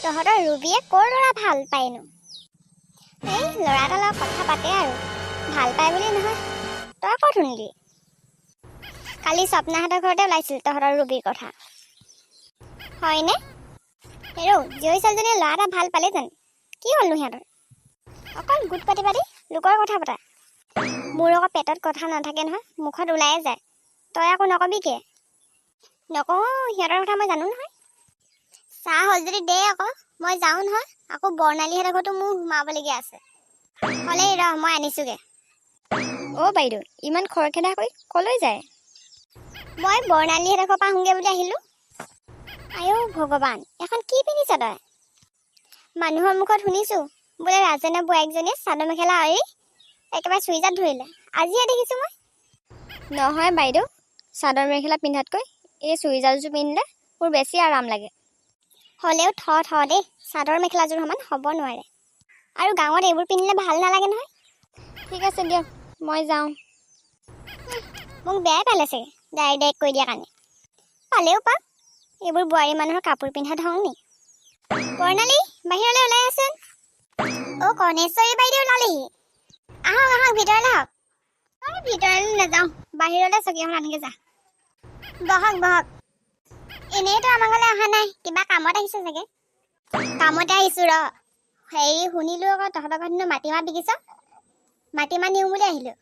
তহঁতৰ ৰুবিয়ে ক'ৰ ল'ৰা ভাল পায়নো? এই ল'ৰা এটাৰ লগত কথা পাতে আৰু ভাল পায় বুলি নহয়। তই ক'ত শুনিলি? কালি স্বপ্নাহঁতৰ ঘৰতে ওলাইছিল তহঁতৰ ৰুবিৰ কথা। হয়নে? হেৰৌ জীয়ৰী ছোৱালীজনীয়ে ল'ৰা এটা ভাল পালে জানো? কি হ'লনো সিহঁতৰ? অকল গোট পাতি পাতি লোকৰ কথা পতা। মোৰ আকৌ পেটত কথা নাথাকে নহয়, মুখত ওলায়ে যায়। তই আকৌ নকবি কিয়? নকওঁ, সিহঁতৰ কথা মই জানো নহয়। চাহ হ'ল যদি দে আকৌ, মই যাওঁ নহয়। আকৌ বৰ্ণালীহঁতৰ ঘৰতো মোৰ সোমাবলগীয়া আছে। হ'লেই ৰ, মই আনিছোগে। অ' বাইদেউ, ইমান খৰখেদা কৰি ক'লৈ যায়? মই বৰ্ণালীহঁতৰ ঘৰৰ পৰা আহোঁগৈ বুলি আহিলোঁ। আইও ভগৱান, এখন কি পিন্ধিছ তই? মানুহৰ মুখত শুনিছোঁ বোলে ৰাজেনৰ বোৱাৰীজনীয়ে চাদৰ মেখেলা এৰি একেবাৰে চুইজাত ধৰিলে। আজিহে দেখিছোঁ মই। নহয় বাইদেউ, চাদৰ মেখেলা পিন্ধাতকৈ এই চুইজাৰযোৰ পিন্ধিলে মোৰ বেছি আৰাম লাগে। হ'লেও থ দেই, চাদৰ মেখেলাযোৰ সমান হ'ব নোৱাৰে। আৰু গাঁৱত এইবোৰ পিন্ধিলে ভাল নালাগে নহয়। ঠিক আছে দিয়ক, মই যাওঁ। মোক বেয়াই পালে চাগে ডাইৰেক্ট কৈ দিয়া কাৰণে। পালেও পাক, এইবোৰ বোৱাৰী মানুহৰ কাপোৰ পিন্ধা ধং নি? বৰ্ণালী, বাহিৰলৈ ওলাই আছোন। অ' কণেশ্বৰী বাইদেউ ওলালেহি। আহক আহক, ভিতৰলৈ আহক। মই ভিতৰলৈ নাযাওঁ, বাহিৰলৈ চকী এখন আনগে যা। বহক বহক। এনেইতো আমাৰ ঘৰলৈ অহা নাই, কিবা কামত আহিছে চাগে। কামতে আহিছোঁ ৰ। হেৰি শুনিলোঁ আকৌ তহঁতৰ ঘৰত মাটিমাহ বিকিছ। মাটিমাহ নিওঁ বুলি আহিলোঁ।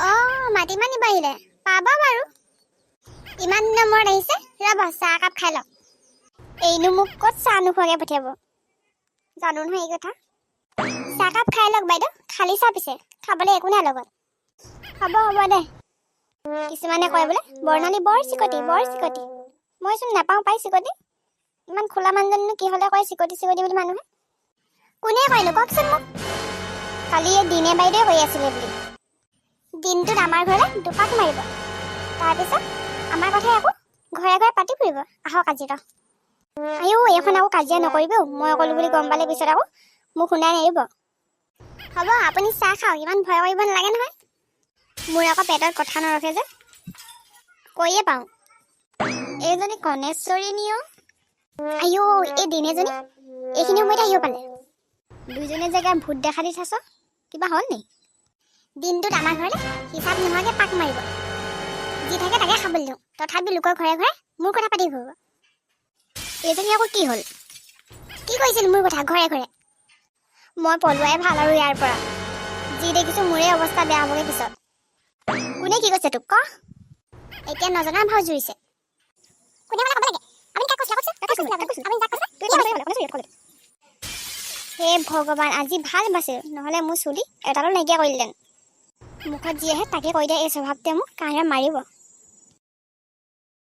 অঁ, মাটিমাহ নিব আহিলে, পাব বাৰু। ইমান দিনৰ মূৰত আহিছে, ৰ'ব চাহ একাপ খাই লওক। এইনো মোক ক'ত চাহ নোখোৱাকৈ পঠিয়াব, জানো নহয় এই কথা। চাহকাপ খাই লওক বাইদেউ, খালী চাহ পিছে, খাবলৈ একো নাই লগত। হ'ব দে। কিছুমানে কয় বোলে বৰ্ণালী বৰ চিকটি বৰ চিকটি। মইচোন নাপাওঁ পাই চিকটি। ইমান খোলা মানুহজনীনো কি হ'লে কয় চিকটি চিকটি বুলি মানুহে? কোনে কয়নো কওকচোন মোক? কালি এই দিনে বাইদেৱে কৈ আছিলে বুলি। দিনটোত আমাৰ ঘৰলৈ দুপাক মাৰিব, তাৰপিছত আমাৰ কথাই আকৌ ঘৰে ঘৰে পাতি ফুৰিব। আহক আজি ৰ। আইও এইখন আকৌ কাজিয়া নকৰিবও, মই ক'লো বুলি গম পালে পিছত আকৌ মোক শুনাই নেৰিব। হ'ব আপুনি চাহ খাওক, ইমান ভয় কৰিব নালাগে নহয়। মোৰ আকৌ পেটত কথা নৰখে যে, কৈয়ে পাওঁ। এইজনী কণেশ্বৰী নিও। আইও এই দিনেজনী এইখিনি সময়তে আহিব পালে। দুইজনীয়ে জেগাত ভূত দেখা দি থাছ, কিবা হ'ল নি? দিনটোত আমাৰ ঘৰলৈ হিচাপ নোহোৱাকৈ পাক মাৰিব। যি থাকে তাকে খাবলৈ দিওঁ, তথাপি লোকৰ ঘৰে ঘৰে মোৰ কথা পাতি ফুৰিব। এইজনী আকৌ কি হ'ল? কি কৈছিল মোৰ কথা ঘৰে ঘৰে? মই পলোৱাই ভাল আৰু ইয়াৰ পৰা। যি দেখিছোঁ মোৰে অৱস্থা বেয়া হ'বগৈ পিছত। কোনে কি কৈছে তোক ক? এতিয়া নজনা ভাও জুৰিছে। কোনে ক'ব লাগে? আপুনি কাক কৈছিলে? হে ভগৱান, আজি ভাল বাছিল, নহ'লে মোৰ চুলি এডালো নাইকিয়া কৰিলেন। মুখত যি আহে তাকে কৈ দিয়া এই স্বভাৱটোৱে মোক কাহিৰে মাৰিব।